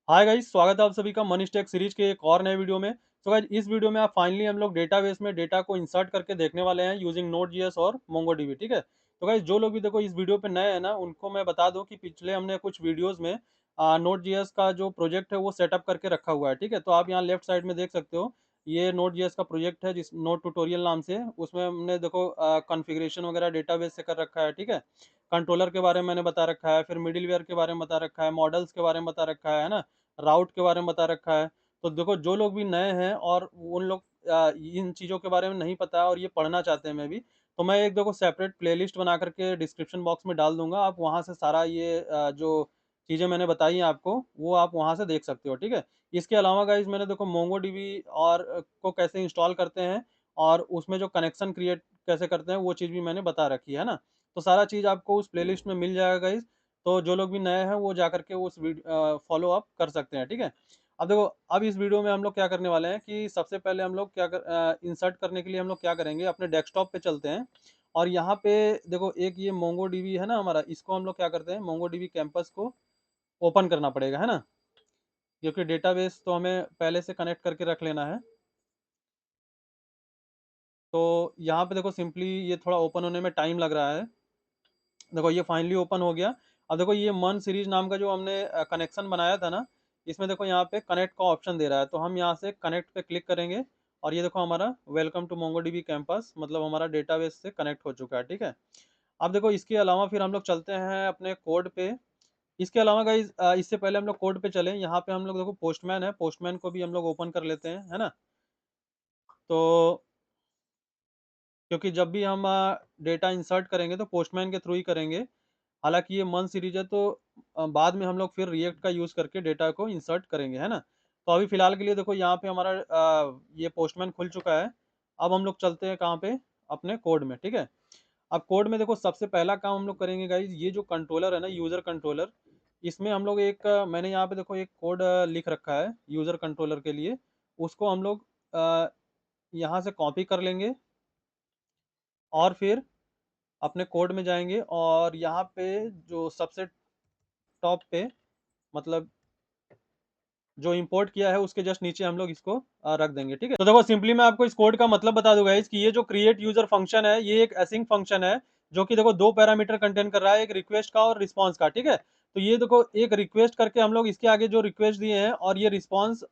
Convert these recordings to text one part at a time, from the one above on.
Hi guys, स्वागत है आप सभी का मनीष टेक सीरीज के एक और नए वीडियो में। तो गाइस, इस वीडियो में आप फाइनली हम लोग डेटाबेस में डेटा को इंसर्ट करके देखने वाले हैं यूजिंग नोड जीएस और मोंगोडीबी। ठीक है। तो गाइस, जो लोग भी देखो इस वीडियो पे नए हैं ना, उनको मैं बता दूं कि पिछले हमने कुछ वीडियोस में नोड जीएस का जो प्रोजेक्ट है वो सेटअप करके रखा हुआ है। ठीक है। तो आप यहाँ लेफ्ट साइड में देख सकते हो, ये नोड जीएस का प्रोजेक्ट है जिस नोड ट्यूटोरियल नाम से। उसमें हमने देखो कॉन्फ़िगरेशन वगैरह डेटाबेस से कर रखा है। ठीक है। कंट्रोलर के बारे में मैंने बता रखा है, फिर मिडिलवेयर के बारे में बता रखा है, मॉडल्स के बारे में बता रखा है ना, राउट के बारे में बता रखा है। तो देखो, जो लोग भी नए हैं और उन लोग इन चीज़ों के बारे में नहीं पता है और ये पढ़ना चाहते हैं, मैं भी, तो मैं एक देखो सेपरेट प्लेलिस्ट बना करके डिस्क्रिप्शन बॉक्स में डाल दूंगा। आप वहाँ से सारा ये जो चीज़ें मैंने बताई हैं आपको, वो आप वहाँ से देख सकते हो। ठीक है। इसके अलावा गाइज, मैंने देखो मोंगो डीबी और को कैसे इंस्टॉल करते हैं और उसमें जो कनेक्शन क्रिएट कैसे करते हैं, वो चीज़ भी मैंने बता रखी है ना। तो सारा चीज़ आपको उस प्लेलिस्ट में मिल जाएगा गाइज। तो जो लोग भी नए हैं वो जा करके उस फॉलो अप कर सकते हैं। ठीक है। अब देखो, अब इस वीडियो में हम लोग क्या करने वाले हैं कि सबसे पहले हम लोग इंसर्ट करने के लिए हम लोग क्या करेंगे, अपने डेस्कटॉप पे चलते हैं। और यहाँ पे देखो, एक ये मोंगो डीबी है ना हमारा, इसको हम लोग क्या करते हैं, मोंगो डीबी कैंपस को ओपन करना पड़ेगा, है ना, क्योंकि डेटाबेस तो हमें पहले से कनेक्ट करके रख लेना है। तो यहाँ पे देखो, सिंपली ये थोड़ा ओपन होने में टाइम लग रहा है। देखो, ये फाइनली ओपन हो गया। अब देखो, ये मन सीरीज नाम का जो हमने कनेक्शन बनाया था ना, इसमें देखो यहाँ पे कनेक्ट का ऑप्शन दे रहा है। तो हम यहाँ से कनेक्ट पे क्लिक करेंगे और ये देखो हमारा वेलकम टू मोंगोडीबी कैंपस, मतलब हमारा डेटाबेस से कनेक्ट हो चुका है। ठीक है। अब देखो, इसके अलावा फिर हम लोग चलते हैं अपने कोड पे। इसके अलावा गाइज, इससे पहले हम लोग कोड पे चलें, यहाँ पे हम लोग देखो पोस्टमैन है, पोस्टमैन को भी हम लोग ओपन कर लेते हैं, है ना। तो क्योंकि जब भी हम डेटा इंसर्ट करेंगे तो पोस्टमैन के थ्रू ही करेंगे। हालांकि ये मन सीरीज है, तो बाद में हम लोग फिर रिएक्ट का यूज़ करके डेटा को इंसर्ट करेंगे, है ना। तो अभी फिलहाल के लिए देखो, यहाँ पे हमारा ये पोस्टमैन खुल चुका है। अब हम लोग चलते हैं कहाँ पे, अपने कोड में। ठीक है। अब कोड में देखो, सबसे पहला काम हम लोग करेंगे गाइज, ये जो कंट्रोलर है ना, यूज़र कंट्रोलर, इसमें हम लोग एक मैंने यहाँ पे देखो एक कोड लिख रखा है यूज़र कंट्रोलर के लिए। उसको हम लोग यहाँ से कॉपी कर लेंगे और फिर अपने कोड में जाएंगे और यहाँ पे जो सबसे टॉप पे, मतलब जो इंपोर्ट किया है उसके जस्ट नीचे हम लोग इसको रख देंगे। ठीक है। तो देखो, सिंपली मैं आपको इस कोड का मतलब बता दूंगा इस कि ये जो क्रिएट यूजर फंक्शन है, ये एक एसिंक फंक्शन है जो कि देखो दो पैरामीटर कंटेन कर रहा है, एक रिक्वेस्ट का और रिस्पॉन्स का। ठीक है। तो ये देखो, एक रिक्वेस्ट करके हम लोग इसके आगे जो रिक्वेस्ट दिए हैं और ये रिस्पॉन्स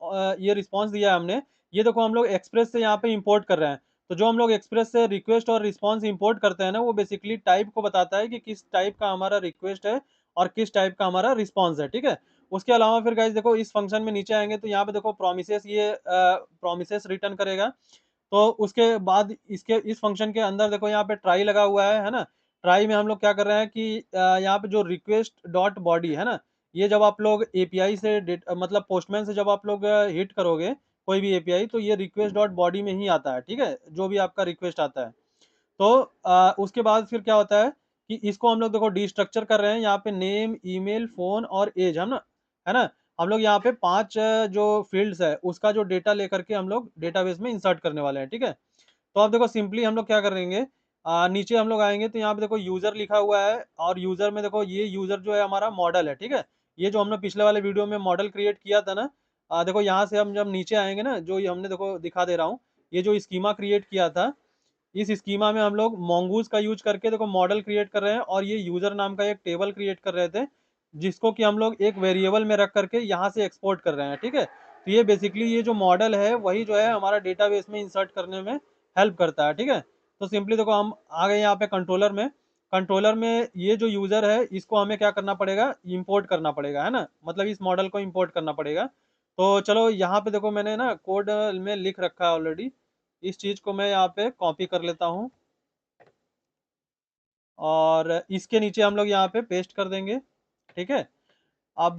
दिया है हमने, ये देखो हम लोग एक्सप्रेस से यहाँ पे इंपोर्ट कर रहे हैं। तो जो हम लोग एक्सप्रेस से रिक्वेस्ट और रिस्पॉन्स इंपोर्ट करते हैं ना, वो बेसिकली टाइप को बताता है कि किस टाइप का हमारा रिक्वेस्ट है और किस टाइप का हमारा रिस्पॉन्स है। ठीक है। उसके अलावा फिर गाइज देखो, इस फंक्शन में नीचे आएंगे तो यहाँ पे देखो प्रोमिसेस, ये प्रोमिसेस रिटर्न करेगा। तो उसके बाद इसके इस फंक्शन के अंदर देखो, यहाँ पे ट्राई लगा हुआ है ना। ट्राई में हम लोग क्या कर रहे हैं कि यहाँ पे जो रिक्वेस्ट डॉट बॉडी है ना, ये जब आप लोग एपीआई से मतलब पोस्टमैन से जब आप लोग हिट करोगे कोई भी एपीआई, तो ये रिक्वेस्ट डॉट बॉडी में ही आता है। ठीक है, जो भी आपका रिक्वेस्ट आता है। तो उसके बाद फिर क्या होता है कि इसको हम लोग देखो डिस्ट्रक्चर कर रहे हैं, यहाँ पे नेम, ईमेल, फोन और एज, हम ना, है ना। हम लोग यहाँ पे पांच जो फील्ड्स है उसका जो डेटा लेकर के हम लोग डेटाबेस में इंसर्ट करने वाले हैं। ठीक है। तो अब देखो, सिंपली हम लोग क्या करेंगे, नीचे हम लोग आएंगे तो यहाँ पे देखो यूजर लिखा हुआ है और यूजर में देखो ये यूजर जो है हमारा मॉडल है। ठीक है। ये जो हमने पिछले वाले वीडियो में मॉडल क्रिएट किया था ना, देखो यहाँ से हम जब नीचे आएंगे ना, जो ये हमने देखो दिखा दे रहा हूँ, ये जो स्कीमा क्रिएट किया था, इस स्कीमा में हम लोग मोंगूज का यूज करके देखो मॉडल क्रिएट कर रहे हैं और ये यूजर नाम का एक टेबल क्रिएट कर रहे थे, जिसको कि हम लोग एक वेरिएबल में रख करके यहाँ से एक्सपोर्ट कर रहे हैं। ठीक है। तो ये बेसिकली ये जो मॉडल है वही जो है हमारा डेटाबेस में इंसर्ट करने में हेल्प करता है। ठीक है। तो सिंपली देखो, हम आ गए यहाँ पे कंट्रोलर में। कंट्रोलर में ये जो यूजर है इसको हमें क्या करना पड़ेगा, इंपोर्ट करना पड़ेगा, है ना, मतलब इस मॉडल को इंपोर्ट करना पड़ेगा। तो चलो, यहाँ पे देखो मैंने ना कोड में लिख रखा है ऑलरेडी। इस चीज को मैं यहाँ पे कॉपी कर लेता हूँ और इसके नीचे हम लोग यहाँ पे पेस्ट कर देंगे। ठीक है। अब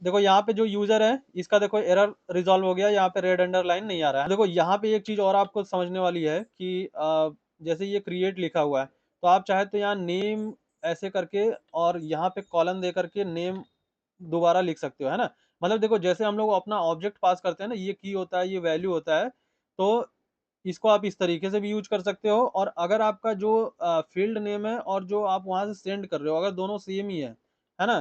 देखो, यहाँ पे जो यूजर है इसका देखो एरर रिजॉल्व हो गया, यहाँ पे रेड अंडरलाइन नहीं आ रहा है। देखो, यहाँ पे एक चीज और आपको समझने वाली है कि जैसे ये क्रिएट लिखा हुआ है, तो आप चाहे तो यहाँ नेम ऐसे करके और यहाँ पे कॉलन दे करके नेम दोबारा लिख सकते हो, है ना। मतलब देखो, जैसे हम लोग अपना ऑब्जेक्ट पास करते हैं ना, ये की होता है, ये वैल्यू होता है। तो इसको आप इस तरीके से भी यूज कर सकते हो, और अगर आपका जो फील्ड नेम है और जो आप वहां से सेंड कर रहे हो, अगर दोनों सेम ही है ना,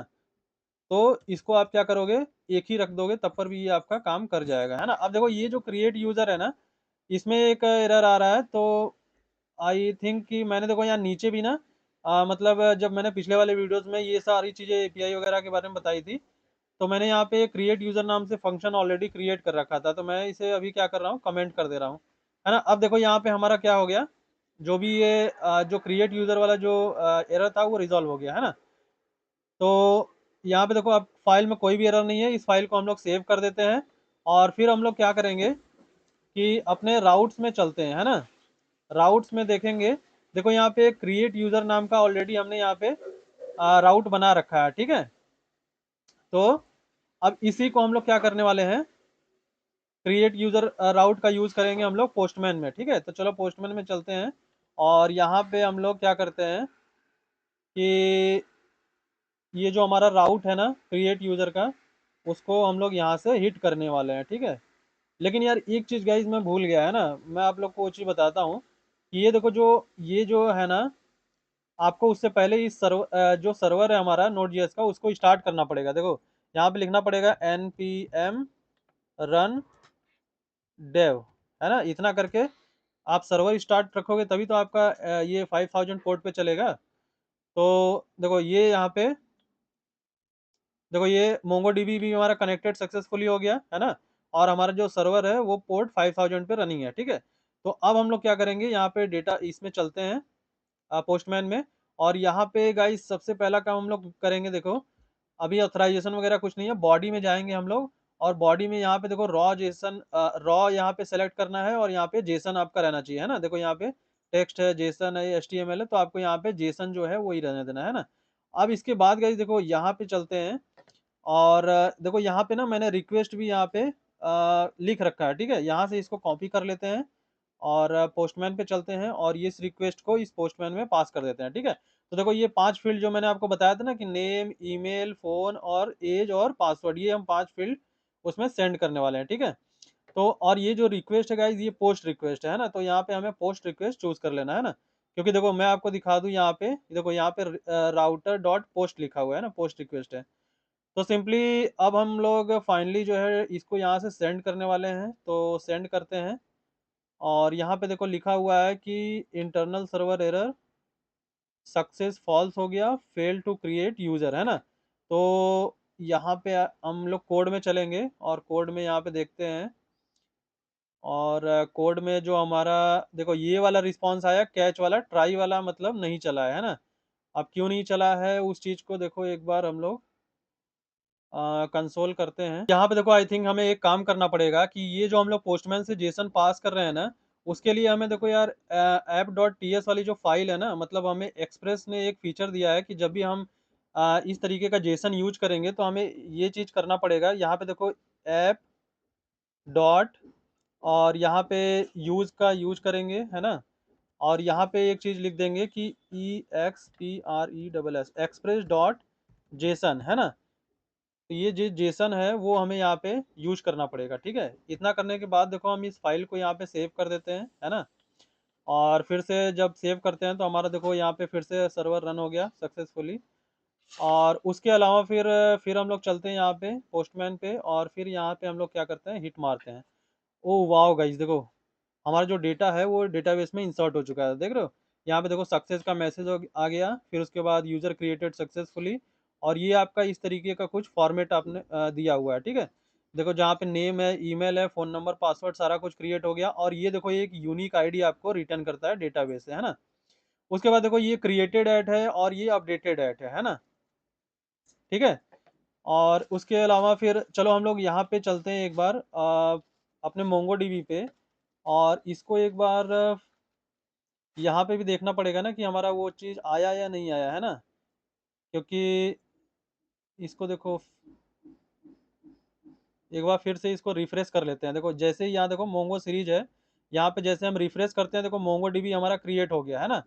तो इसको आप क्या करोगे, एक ही रख दोगे, तब पर भी ये आपका काम कर जाएगा, है ना। अब देखो ये जो क्रिएट यूजर है ना, इसमें एक एरर आ रहा है। तो आई थिंक कि मैंने देखो यहाँ नीचे भी ना मतलब जब मैंने पिछले वाले वीडियोस में ये सारी चीज़ें एपीआई वगैरह के बारे में बताई थी, तो मैंने यहाँ पे क्रिएट यूजर नाम से फंक्शन ऑलरेडी क्रिएट कर रखा था। तो मैं इसे अभी क्या कर रहा हूँ, कमेंट कर दे रहा हूँ, है ना। अब देखो यहाँ पे हमारा क्या हो गया, जो भी ये जो क्रिएट यूजर वाला जो एरर था वो रिजॉल्व हो गया, है ना। तो यहाँ पे देखो अब फाइल में कोई भी एरर नहीं है। इस फाइल को हम लोग सेव कर देते हैं और फिर हम लोग क्या करेंगे कि अपने राउट्स में चलते हैं, है ना। राउट्स में देखेंगे, देखो यहाँ पे क्रिएट यूजर नाम का ऑलरेडी हमने यहाँ पे राउट बना रखा है, ठीक है। तो अब इसी को हम लोग क्या करने वाले हैं, क्रिएट यूजर राउट का यूज करेंगे हम लोग पोस्टमैन में, ठीक है। तो चलो पोस्टमैन में चलते हैं और यहाँ पे हम लोग क्या करते हैं कि ये जो हमारा राउट है ना क्रिएट यूजर का, उसको हम लोग यहाँ से हिट करने वाले हैं, ठीक है। लेकिन यार एक चीज़ गाइज मैं भूल गया, है ना। मैं आप लोग को वो चीज़ बताता हूँ कि ये देखो जो ये जो है ना, आपको उससे पहले इस जो सर्वर है हमारा नोड जेएस का, उसको स्टार्ट करना पड़ेगा। देखो यहाँ पे लिखना पड़ेगा npm run dev, है ना। इतना करके आप सर्वर स्टार्ट रखोगे तभी तो आपका ये 5000 पोर्ट पे चलेगा। तो देखो ये यहाँ पे देखो ये मोंगो डीबी भी हमारा कनेक्टेड सक्सेसफुली हो गया, है ना। और हमारा जो सर्वर है वो पोर्ट 5000 पे रनिंग है, ठीक है। तो अब हम लोग क्या करेंगे, यहाँ पे डेटा इसमें चलते हैं पोस्टमैन में। और यहाँ पे गाइस सबसे पहला काम हम लोग करेंगे, देखो अभी ऑथराइजेशन वगैरह कुछ नहीं है, बॉडी में जाएंगे हम लोग। और बॉडी में यहाँ पे देखो रॉ जेसन, रॉ यहाँ पे सेलेक्ट करना है और यहाँ पे जेसन आपका रहना चाहिए, है ना। देखो यहाँ पे टेक्स्ट है, जेसन है, एचटीएमएल है, तो आपको यहाँ पे जेसन जो है वही रहने देना है ना। अब इसके बाद गाइस देखो यहाँ पे चलते हैं और देखो यहाँ पे ना मैंने रिक्वेस्ट भी यहाँ पे लिख रखा है, ठीक है। यहाँ से इसको कॉपी कर लेते हैं और पोस्टमैन पे चलते हैं और ये इस रिक्वेस्ट को इस पोस्टमैन में पास कर देते हैं, ठीक है। तो देखो ये 5 फील्ड जो मैंने आपको बताया था ना कि नेम, ईमेल, फोन और एज और पासवर्ड, ये हम 5 फील्ड उसमें सेंड करने वाले हैं, ठीक है। तो और ये जो रिक्वेस्ट है गाइज, ये पोस्ट रिक्वेस्ट है ना। तो यहाँ पे हमें पोस्ट रिक्वेस्ट चूज कर लेना है ना, क्योंकि देखो मैं आपको दिखा दूं यहाँ पे, देखो यहाँ पे राउटर डॉट पोस्ट लिखा हुआ है ना, पोस्ट रिक्वेस्ट है। तो सिंपली अब हम लोग फाइनली जो है इसको यहाँ से सेंड करने वाले हैं, तो सेंड करते हैं। और यहाँ पे देखो लिखा हुआ है कि internal server error success false हो गया, फेल टू क्रिएट यूजर, है ना। तो यहाँ पे हम लोग कोड में चलेंगे और कोड में यहाँ पे देखते हैं। और कोड में जो हमारा देखो ये वाला रिस्पॉन्स आया, कैच वाला, ट्राई वाला मतलब नहीं चला है ना। अब क्यों नहीं चला है उस चीज़ को देखो एक बार हम लोग कंसोल करते हैं। यहाँ पे देखो आई थिंक हमें एक काम करना पड़ेगा कि ये जो हम लोग पोस्टमैन से जेसन पास कर रहे हैं ना, उसके लिए हमें देखो यार ऐप डॉट टी एस वाली जो फाइल है ना, मतलब हमें एक्सप्रेस ने एक फीचर दिया है कि जब भी हम इस तरीके का जेसन यूज करेंगे तो हमें ये चीज़ करना पड़ेगा। यहाँ पे देखो ऐप डॉट और यहाँ पे यूज का यूज करेंगे, है ना। और यहाँ पे एक चीज़ लिख देंगे कि EXPRESS एक्सप्रेस डॉट जेसन, है ना। तो ये जो जेसन है वो हमें यहाँ पे यूज करना पड़ेगा, ठीक है। इतना करने के बाद देखो हम इस फाइल को यहाँ पे सेव कर देते हैं, है ना। और फिर से जब सेव करते हैं तो हमारा देखो यहाँ पे फिर से सर्वर रन हो गया सक्सेसफुली। और उसके अलावा फिर हम लोग चलते हैं यहाँ पे पोस्टमैन पे और फिर यहाँ पे हम लोग क्या करते हैं, हिट मारते हैं। ओ वाओ गाइस देखो हमारा जो डेटा है वो डेटाबेस में इंसर्ट हो चुका है, देख रहे हो। यहाँ पे देखो सक्सेस का मैसेज आ गया, फिर उसके बाद यूजर क्रिएटेड सक्सेसफुली। और ये आपका इस तरीके का कुछ फॉर्मेट आपने दिया हुआ है, ठीक है। देखो जहाँ पे नेम है, ईमेल है, फोन नंबर, पासवर्ड सारा कुछ क्रिएट हो गया। और ये देखो ये एक यूनिक आईडी आपको रिटर्न करता है डेटाबेस से, है ना। उसके बाद देखो ये क्रिएटेड ऐट है और ये अपडेटेड ऐट है ना, ठीक है। और उसके अलावा फिर चलो हम लोग यहाँ पे चलते हैं एक बार अपने मोंगो डीबी पे। और इसको एक बार यहाँ पे भी देखना पड़ेगा ना कि हमारा वो चीज़ आया या नहीं आया, है ना। क्योंकि इसको देखो एक बार फिर से इसको रिफ्रेश कर लेते हैं। देखो जैसे ही यहाँ देखो मोंगो सीरीज है, यहाँ पे जैसे हम रिफ्रेश करते हैं देखो मोंगो डीबी हमारा क्रिएट हो गया, है ना।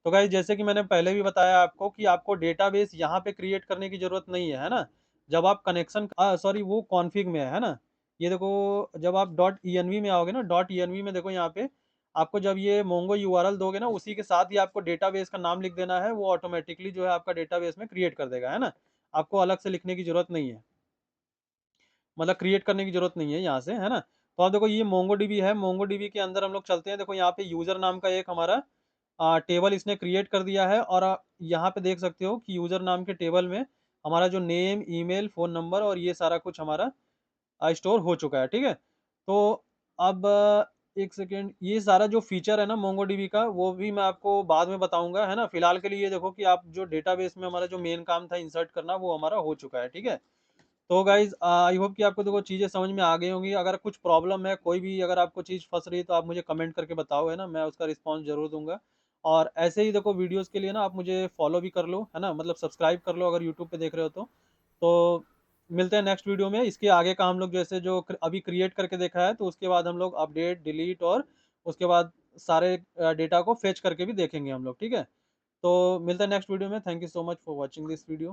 तो गाइस जैसे कि मैंने पहले भी बताया आपको कि आपको डेटाबेस यहाँ पे क्रिएट करने की जरूरत नहीं है ना। जब आप कनेक्शन सॉरी वो कॉन्फ़िग में है ना। ये देखो जब आप डॉट env में आओगे ना, डॉट env में देखो यहाँ पे आपको जब ये मोंगो यूआरएल दोगे ना, उसी के साथ ही आपको डेटाबेस का नाम लिख देना है, वो ऑटोमेटिकली जो है आपका डेटाबेस में क्रिएट कर देगा, है ना। आपको अलग से लिखने की ज़रूरत नहीं है, मतलब क्रिएट करने की ज़रूरत नहीं है यहाँ से, है ना? तो आप देखो ये मोंगोडीबी है, मोंगोडीबी के अंदर हम लोग चलते हैं, देखो यहाँ पे यूज़र नाम का एक हमारा टेबल इसने क्रिएट कर दिया है और यहाँ पे देख सकते हो कि यूज़र नाम के टेबल में हमारा जो नेम, ईमेल, फ़ोन नंबर और ये सारा कुछ हमारा स्टोर हो चुका है, ठीक है? तो अब 1 सेकंड, ये सारा जो फ़ीचर है ना मोंगोडीबी का, वो भी मैं आपको बाद में बताऊँगा, है ना? फिलहाल के लिए ये देखो कि आप जो डेटाबेस में हमारा जो मेन काम था इंसर्ट करना, वो हमारा हो चुका है, ठीक है? तो गाइज़ आई होप कि आपको देखो चीज़ें समझ में आ गई होंगी। अगर कुछ प्रॉब्लम है, कोई भी अगर आपको चीज़ फँस रही है, तो आप मुझे कमेंट करके बताओ, है ना? मैं उसका रिस्पॉन्स ज़रूर दूँगा। और ऐसे ही देखो वीडियोज़ के लिए ना आप मुझे फ़ॉलो भी कर लो, है ना? मतलब सब्सक्राइब कर लो अगर यूट्यूब पे देख रहे हो तो। तो मिलते हैं नेक्स्ट वीडियो में। इसके आगे का हम लोग जैसे जो अभी क्रिएट करके देखा है, तो उसके बाद हम लोग अपडेट, डिलीट और उसके बाद सारे डेटा को फेच करके भी देखेंगे हम लोग, ठीक है? तो मिलते हैं नेक्स्ट वीडियो में। Thank you so much for watching this video.